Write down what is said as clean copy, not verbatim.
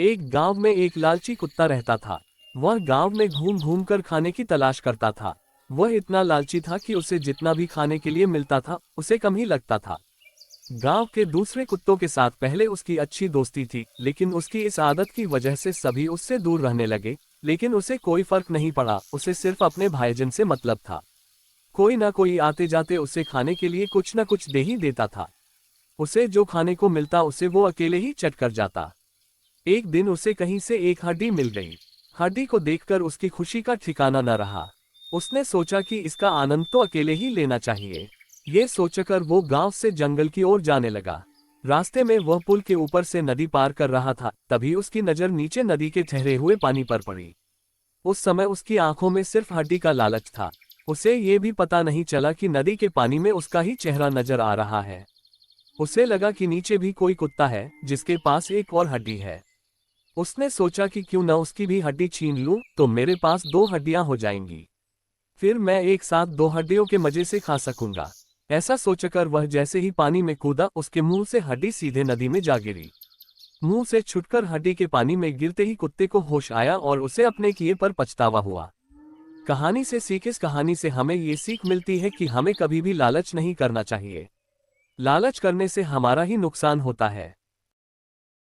एक गांव में एक लालची कुत्ता रहता था। वह गांव में घूम घूम कर खाने की तलाश करता था। वह इतना लालची था कि उसे जितना भी खाने के लिए मिलता था उसे कम ही लगता था। गांव के दूसरे कुत्तों के साथ पहले उसकी अच्छी दोस्ती थी, लेकिन उसकी इस आदत की वजह से सभी उससे दूर रहने लगे। लेकिन उसे कोई फर्क नहीं पड़ा, उसे सिर्फ अपने भाईजन से मतलब था। कोई ना कोई आते जाते उसे खाने के लिए कुछ न कुछ दे ही देता था। उसे जो खाने को मिलता उसे वो अकेले ही चट कर जाता। एक दिन उसे कहीं से एक हड्डी मिल गई। हड्डी को देखकर उसकी खुशी का ठिकाना न रहा। उसने सोचा कि इसका आनंद तो अकेले ही लेना चाहिए। ये सोचकर वो गांव से जंगल की ओर जाने लगा। रास्ते में वह पुल के ऊपर से नदी पार कर रहा था, तभी उसकी नजर नीचे नदी के ठहरे हुए पानी पर पड़ी। उस समय उसकी आंखों में सिर्फ हड्डी का लालच था। उसे ये भी पता नहीं चला कि नदी के पानी में उसका ही चेहरा नजर आ रहा है। उसे लगा कि नीचे भी कोई कुत्ता है जिसके पास एक और हड्डी है। उसने सोचा कि क्यों न उसकी भी हड्डी छीन लूं, तो मेरे पास दो हड्डियां हो जाएंगी। फिर मैं एक साथ दो हड्डियों के मजे से खा सकूंगा। ऐसा सोचकर वह जैसे ही पानी में कूदा, उसके मुंह से हड्डी सीधे नदी में जा गिरी। मुंह से छुटकर हड्डी के पानी में गिरते ही कुत्ते को होश आया और उसे अपने किए पर पछतावा हुआ। कहानी से सीख। इस कहानी से हमें ये सीख मिलती है कि हमें कभी भी लालच नहीं करना चाहिए। लालच करने से हमारा ही नुकसान होता है।